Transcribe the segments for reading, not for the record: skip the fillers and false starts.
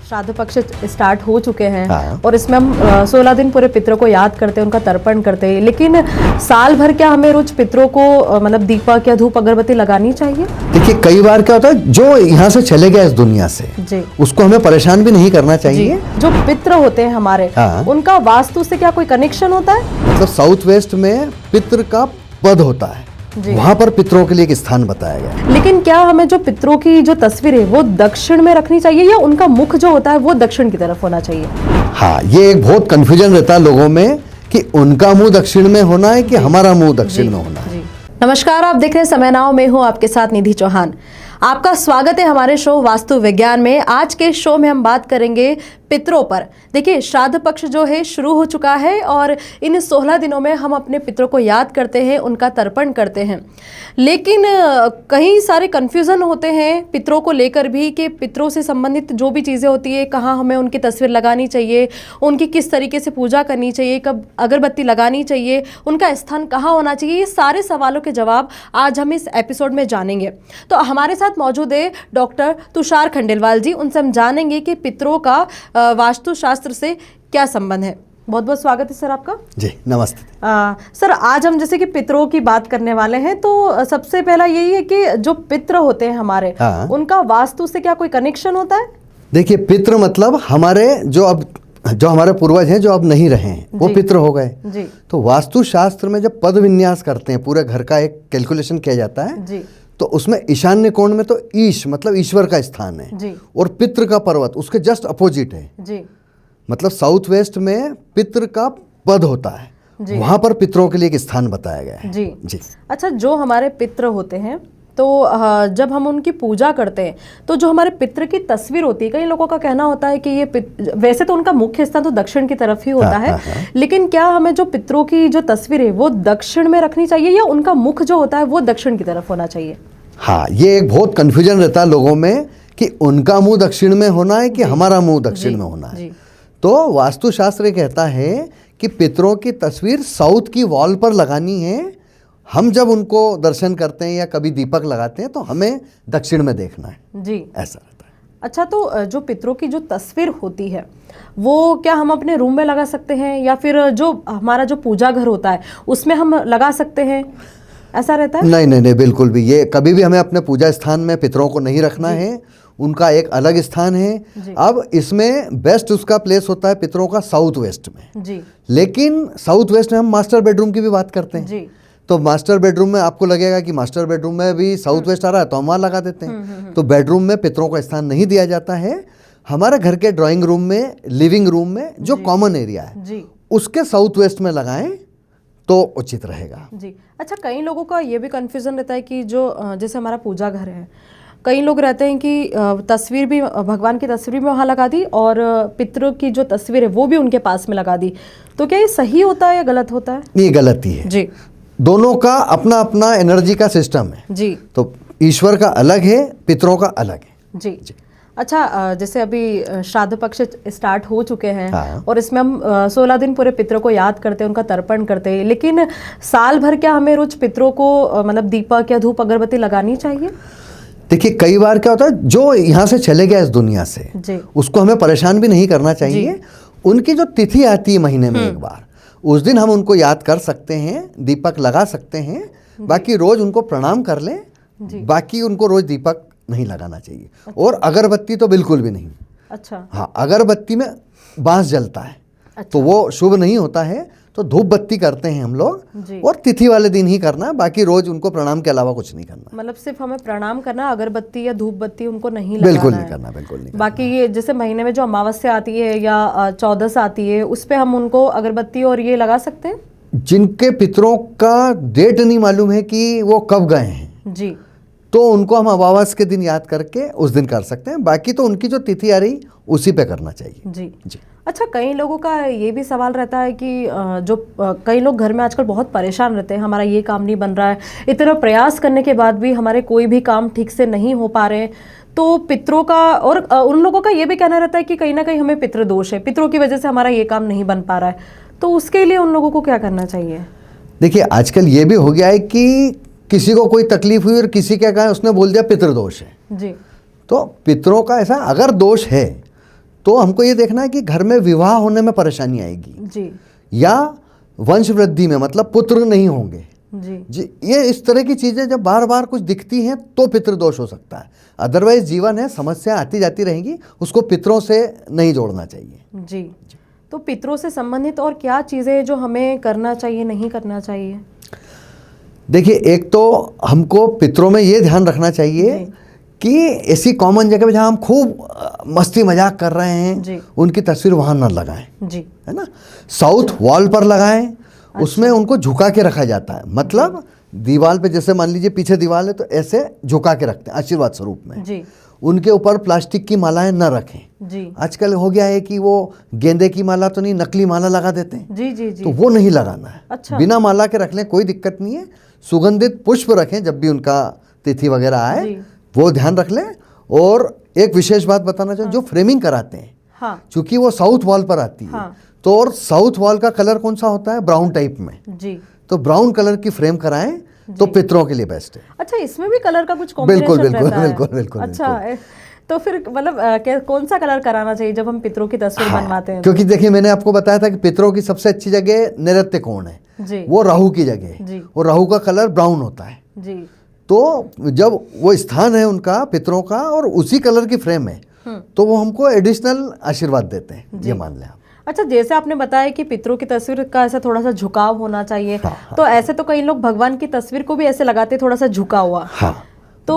श्राद्ध पक्ष स्टार्ट हो चुके हैं। हाँ। और इसमें हम 16 दिन पूरे पितरों को याद करते हैं, उनका तर्पण करते हैं। लेकिन साल भर क्या हमें रोज पितरों को मतलब दीपक या धूप अगरबत्ती लगानी चाहिए? देखिए, कई बार क्या होता है, जो यहाँ से चले गए इस दुनिया से जी, उसको हमें परेशान भी नहीं करना चाहिए। जो पितर होते हैं हमारे, हाँ। उनका वास्तु से क्या कोई कनेक्शन होता है? मतलब साउथ वेस्ट में पितृ का पद होता है, वहां पर पितरों के लिए एक स्थान बताया गया है। लेकिन क्या हमें जो पितरों की जो तस्वीर है वो दक्षिण में रखनी चाहिए या उनका मुख जो होता है वो दक्षिण की तरफ होना चाहिए? हाँ, ये एक बहुत कंफ्यूजन रहता है लोगों में कि उनका मुंह दक्षिण में होना है कि हमारा मुंह दक्षिण में होना है। नमस्कार, आप देख रहे हैं समय नाउ में हूं आपके साथ निधि चौहान। आपका स्वागत है हमारे शो वास्तु विज्ञान में। आज के शो में हम बात करेंगे पितरों पर। देखिए, श्राद्ध पक्ष जो है शुरू हो चुका है और इन 16 दिनों में हम अपने पितरों को याद करते हैं, उनका तर्पण करते हैं। लेकिन कई सारे कन्फ्यूज़न होते हैं पितरों को लेकर भी कि पितरों से संबंधित जो भी चीज़ें होती है, कहाँ हमें उनकी तस्वीर लगानी चाहिए, उनकी किस तरीके से पूजा करनी चाहिए, कब अगरबत्ती लगानी चाहिए, उनका स्थान कहाँ होना चाहिए, ये सारे सवालों के जवाब आज हम इस एपिसोड में जानेंगे। तो हमारे साथ मौजूद है डॉक्टर तुषार खंडेलवाल जी। उनसे हम जानेंगे कि पितरों का वास्तुशास्त्र से क्या संबंध है। बहुत बहुत स्वागत है सर आपका। जी नमस्ते। सर, आज हम जैसे कि पितरों की बात करने वाले हैं, तो सबसे पहला यही है कि जो पितर होते हैं हमारे, हाँ। उनका वास्तु से क्या कोई कनेक्शन होता है? देखिए, पितृ मतलब हमारे जो हमारे पूर्वज हैं जो अब नहीं रहे हैं, वो पितृ हो गए जी। तो वास्तुशास्त्र में जब पद विन्यास करते हैं, पूरे घर का एक कैलकुलेशन किया जाता है जी। तो उसमें ईशान्य कोण में तो ईश मतलब ईश्वर का स्थान है जी। और पितृ का पर्वत उसके जस्ट अपोजिट है। जी। मतलब साउथ वेस्ट में पितृ का पद होता है, वहां पर पितरों के लिए एक स्थान बताया गया है। जी। जी। अच्छा, जो हमारे पितर होते हैं तो जब हम उनकी पूजा करते हैं तो जो हमारे पितर की तस्वीर होती है, कई लोगों का कहना होता है कि ये वैसे तो उनका मुख्य स्थान तो दक्षिण की तरफ ही होता है। लेकिन क्या हमें जो पितरों की जो तस्वीर है वो दक्षिण में रखनी चाहिए या उनका मुख जो होता है वो दक्षिण की तरफ होना चाहिए? हाँ, ये एक बहुत कंफ्यूजन रहता है लोगों में कि उनका मुंह दक्षिण में होना है कि हमारा मुंह दक्षिण में होना है। तो वास्तुशास्त्र कहता है कि पितरों की तस्वीर साउथ की वॉल पर लगानी है। हम जब उनको दर्शन करते हैं या कभी दीपक लगाते हैं तो हमें दक्षिण में देखना है जी, ऐसा रहता है। अच्छा, तो जो पितरों की जो तस्वीर होती है वो क्या हम अपने रूम में लगा सकते हैं या फिर जो हमारा जो पूजा घर होता है उसमें हम लगा सकते हैं, ऐसा रहता है? नहीं नहीं नहीं, बिल्कुल भी। ये कभी भी हमें अपने पूजा स्थान में पितरों को नहीं रखना है, उनका एक अलग स्थान है। अब इसमें बेस्ट उसका प्लेस होता है पितरों का साउथ वेस्ट में जी। लेकिन साउथ वेस्ट में हम मास्टर बेडरूम की भी बात करते हैं जी। तो मास्टर बेडरूम में आपको लगेगा कि मास्टर बेडरूम में भी साउथ वेस्ट आ रहा है तो हम वहाँ लगा देते हैं। तो बेडरूम में पितरों का स्थान नहीं दिया जाता है। हमारे घर के ड्राइंग रूम में, लिविंग रूम में जो कॉमन एरिया है उसके साउथ वेस्ट में लगाएं तो उचित रहेगा जी। अच्छा, कई लोगों का ये भी कंफ्यूजन रहता है कि जो जैसे हमारा पूजा घर है, कई लोग रहते हैं कि तस्वीर भी, भगवान की तस्वीर भी वहाँ लगा दी और पितरों की जो तस्वीर है वो भी उनके पास में लगा दी। तो क्या ये सही होता है या गलत होता है? ये गलत ही है जी। दोनों का अपना अपना एनर्जी का सिस्टम है जी। तो ईश्वर का अलग है, पितरों का अलग है जी। अच्छा, जैसे अभी श्राद्ध पक्ष स्टार्ट हो चुके हैं। हाँ। और इसमें हम 16 दिन पूरे पितरों को याद करते हैं, उनका तर्पण करते हैं। लेकिन साल भर क्या हमें रोज पितरों को मतलब दीपक या धूप अगरबत्ती लगानी चाहिए? देखिए, कई बार क्या होता है, जो यहाँ से चले गए इस दुनिया से जी। उसको हमें परेशान भी नहीं करना चाहिए। उनकी जो तिथि आती है महीने में एक बार, उस दिन हम उनको याद कर सकते हैं, दीपक लगा सकते हैं। बाकी रोज उनको प्रणाम कर लें, बाकी उनको रोज दीपक नहीं लगाना चाहिए। अच्छा। और अगरबत्ती तो बिल्कुल भी नहीं। अच्छा। हाँ, अगरबत्ती में बांस जलता है। अच्छा। तो वो शुभ नहीं होता है। तो धूप बत्ती करते हैं हम लोग, और तिथि वाले दिन ही करना है, बाकी रोज उनको प्रणाम के अलावा कुछ नहीं करना। मतलब सिर्फ हमें प्रणाम करना, अगरबत्ती या धूप बत्ती उनको नहीं लगाना बिल्कुल नहीं करना, बिल्कुल नहीं। बाकी ये जैसे महीने में जो अमावस्या आती है या चौदस आती है, उस पे हम उनको अगरबत्ती और ये लगा सकते हैं। जिनके पितरों का डेट नहीं मालूम है कि वो कब गए हैं जी, तो उनको हम अमावस के दिन याद करके उस दिन कर सकते हैं। बाकी तो उनकी जो तिथि आ रही उसी पे करना चाहिए जी जी। अच्छा, कई लोगों का ये भी सवाल रहता है कि जो कई लोग घर में आजकल बहुत परेशान रहते हैं, हमारा ये काम नहीं बन रहा है, इतना प्रयास करने के बाद भी हमारे कोई भी काम ठीक से नहीं हो पा रहे। तो पितरों का और उन लोगों का ये भी कहना रहता है कि कहीं ना कहीं हमें पितृ दोष है, पितरों की वजह से हमारा ये काम नहीं बन पा रहा है। तो उसके लिए उन लोगों को क्या करना चाहिए? देखिए, आजकल ये भी हो गया है कि किसी को कोई तकलीफ हुई और किसी क्या कहा, उसने बोल दिया पितृदोष है जी। तो पितरों का ऐसा अगर दोष है तो हमको ये देखना है कि घर में विवाह होने में परेशानी आएगी जी, या वंश वृद्धि में, मतलब पुत्र नहीं होंगे जी, ये इस तरह की चीजें जब बार बार कुछ दिखती हैं तो पितृदोष हो सकता है। अदरवाइज जीवन है, समस्या आती जाती रहेंगी, उसको पितरों से नहीं जोड़ना चाहिए। जी। तो पितरों से संबंधित और क्या चीजें जो हमें करना चाहिए, नहीं करना चाहिए? देखिए, एक तो हमको पितरों में ये ध्यान रखना चाहिए कि ऐसी कॉमन जगह पे जहाँ हम खूब मस्ती मजाक कर रहे हैं उनकी तस्वीर वहां न लगाएं, जी, है ना। साउथ वॉल पर लगाएं, उसमें उनको झुका के रखा जाता है, मतलब दीवार पे जैसे मान लीजिए पीछे दीवार है तो ऐसे झुका के रखते हैं आशीर्वाद स्वरूप में जी। उनके ऊपर प्लास्टिक की मालाएं न रखें जी। आजकल हो गया है कि वो गेंदे की माला तो नहीं, नकली माला लगा देते हैं जी, जी, जी। तो वो नहीं लगाना है। अच्छा। बिना माला के रख लें, कोई दिक्कत नहीं है। सुगंधित पुष्प रखें जब भी उनका तिथि वगैरह आए, वो ध्यान रख लें। और एक विशेष बात बताना चाहूँ, जो फ्रेमिंग कराते हैं, चूंकि वो साउथ वॉल पर आती है, तो और साउथ वॉल का कलर कौन सा होता है? ब्राउन टाइप में जी। तो ब्राउन कलर की फ्रेम कराएं तो पितरों के लिए बेस्ट है। अच्छा, इसमें भी कलर का कुछ कॉम्बिनेशन बिल्कुल बिल्कुल रहता है? बिल्कुल बिल्कुल। अच्छा, तो फिर मतलब कौन सा कलर कराना चाहिए जब हम पितरों की तस्वीर बनवाते हैं? क्योंकि देखिए, मैंने आपको बताया था कि पितरों की सबसे अच्छी जगह नैऋत्य कोण है जी। वो राहु की जगह, और राहु का कलर ब्राउन होता है जी। तो जब वो स्थान है उनका पितरों का और उसी कलर की फ्रेम है तो वो हमको एडिशनल आशीर्वाद देते हैं, ये मान लें आप। अच्छा, जैसे आपने बताया कि पितरों की तस्वीर का ऐसा थोड़ा सा झुकाव होना चाहिए, तो ऐसे तो कई लोग भगवान की तस्वीर को भी ऐसे लगाते थोड़ा सा झुका हुआ, तो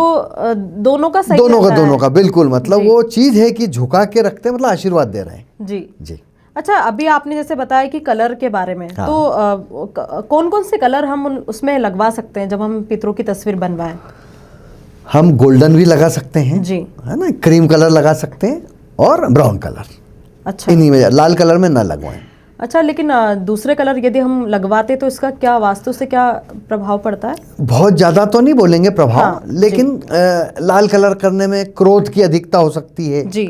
दोनों का सही? दोनों का बिल्कुल, मतलब वो चीज है कि झुका के रखते हैं, मतलब आशीर्वाद दे रहे हैं जी जी। अच्छा, अभी आपने जैसे बताया कि कलर के बारे में, तो कौन कौन से कलर हम उसमें लगवा सकते हैं जब हम पितरों की तस्वीर बनवाएं? हम गोल्डन भी लगा सकते हैं जी, है ना, क्रीम कलर लगा सकते हैं और ब्राउन कलर। अच्छा, इन्हीं में, लाल कलर में ना लगवाएं। अच्छा, लेकिन दूसरे कलर यदि हम लगवाते तो इसका क्या वास्तु से क्या प्रभाव पड़ता है? बहुत ज्यादा तो नहीं बोलेंगे प्रभाव, लेकिन लाल कलर करने में क्रोध की अधिकता हो सकती है जी।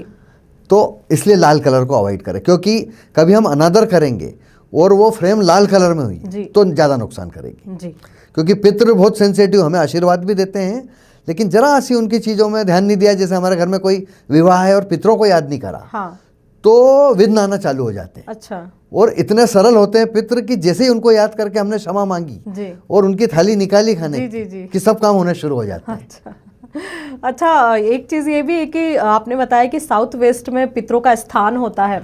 तो इसलिए लाल कलर को अवॉइड करें, क्योंकि कभी हम अनादर करेंगे और वो फ्रेम लाल कलर में हुई तो ज्यादा नुकसान करेगी जी। क्योंकि पितृ बहुत सेंसिटिव, हमें आशीर्वाद भी देते हैं, लेकिन जरा सी उनकी चीजों में ध्यान नहीं दिया, जैसे हमारे घर में कोई विवाह है और पितरों को याद नहीं करा, तो विघ्न आना चालू हो जाते हैं। अच्छा। और इतने सरल होते हैं पितृ कि जैसे ही उनको याद करके हमने क्षमा मांगी और उनकी थाली निकाली खाने कि सब काम होने शुरू हो जाते हैं। अच्छा। अच्छा, एक चीज ये भी है कि आपने बताया कि साउथ वेस्ट में पितरों का स्थान होता है,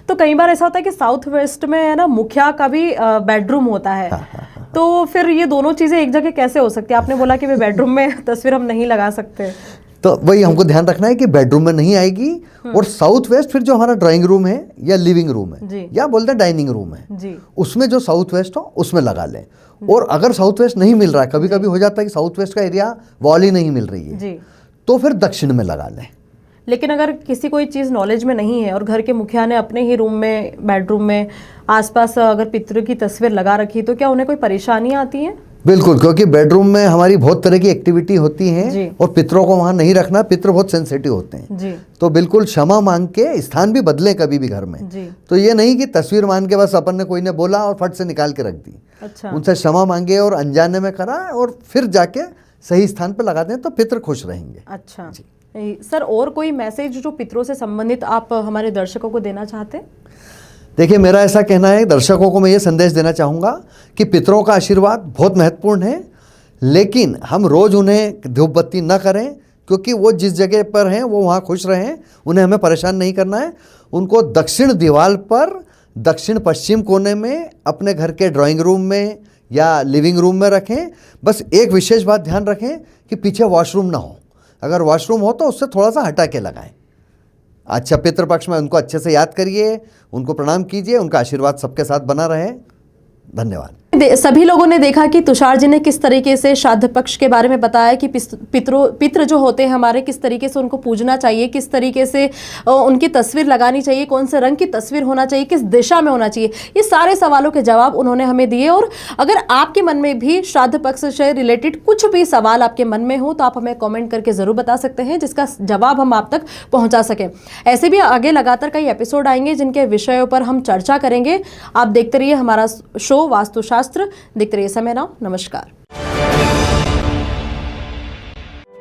तो कई बार ऐसा होता है कि साउथ वेस्ट में है ना, मुखिया का भी बेडरूम होता है, तो फिर ये दोनों चीजें एक जगह कैसे हो सकती है? आपने बोला कि बेडरूम में तस्वीर हम नहीं लगा सकते, तो वही हमको ध्यान रखना है कि बेडरूम में नहीं आएगी। और साउथ वेस्ट फिर जो हमारा ड्राइंग रूम है या लिविंग रूम है या बोलते हैं डाइनिंग रूम है जी, उसमें जो साउथ वेस्ट हो उसमें लगा लें। और अगर साउथ वेस्ट नहीं मिल रहा है, कभी कभी हो जाता है कि साउथ वेस्ट का एरिया वॉल ही नहीं मिल रही है जी, तो फिर दक्षिण में लगा लें। लेकिन अगर किसी कोई चीज़ नॉलेज में नहीं है और घर के मुखिया ने अपने ही रूम में, बेडरूम में आसपास अगर पितृ की तस्वीर लगा रखी, तो क्या उन्हें कोई परेशानी आती है? बिल्कुल, क्योंकि बेडरूम में हमारी बहुत तरह की एक्टिविटी होती है और पितरों को वहां नहीं रखना, पितृ बहुत सेंसिटिव होते हैं जी। तो बिल्कुल क्षमा मांग के स्थान भी बदले कभी भी घर में जी। तो ये नहीं कि तस्वीर मान के बस अपन ने कोई ने बोला और फट से निकाल के रख दी। अच्छा। उनसे क्षमा मांगे और अनजाने में करा और फिर जाके सही स्थान पर लगा दें तो पितृ खुश रहेंगे। अच्छा जी। सर, और कोई मैसेज जो पितरों से संबंधित आप हमारे दर्शकों को देना चाहते हैं? देखिए, मेरा ऐसा कहना है, दर्शकों को मैं ये संदेश देना चाहूँगा कि पितरों का आशीर्वाद बहुत महत्वपूर्ण है, लेकिन हम रोज़ उन्हें धूप बत्ती न करें, क्योंकि वो जिस जगह पर हैं वो वहाँ खुश रहें, उन्हें हमें परेशान नहीं करना है। उनको दक्षिण दीवार पर दक्षिण पश्चिम कोने में अपने घर के ड्राइंग रूम में या लिविंग रूम में रखें। बस एक विशेष बात ध्यान रखें कि पीछे वॉशरूम ना हो, अगर वॉशरूम हो तो उससे थोड़ा सा हटा के लगाएं। अच्छा, पितृपक्ष में उनको अच्छे से याद करिए, उनको प्रणाम कीजिए, उनका आशीर्वाद सबके साथ बना रहे। धन्यवाद। सभी लोगों ने देखा कि तुषार जी ने किस तरीके से श्राद्ध पक्ष के बारे में बताया कि पितृ जो होते हैं हमारे, किस तरीके से उनको पूजना चाहिए, किस तरीके से उनकी तस्वीर लगानी चाहिए, कौन से रंग की तस्वीर होना चाहिए, किस दिशा में होना चाहिए, ये सारे सवालों के जवाब उन्होंने हमें दिए। और अगर आपके मन में भी श्राद्ध पक्ष से रिलेटेड कुछ भी सवाल आपके मन में हो तो आप हमें कॉमेंट करके ज़रूर बता सकते हैं, जिसका जवाब हम आप तक पहुँचा सकें। ऐसे भी आगे लगातार कई एपिसोड आएंगे जिनके विषयों पर हम चर्चा करेंगे। आप देखते रहिए हमारा शो वास्तुशास्त्र, देखते रहिए समय नाउ। नमस्कार।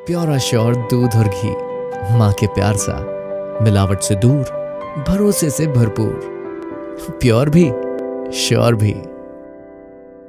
प्योर श्योर दूध और घी, माँ के प्यार सा, मिलावट से दूर, भरोसे से भरपूर, प्योर भी, श्योर भी।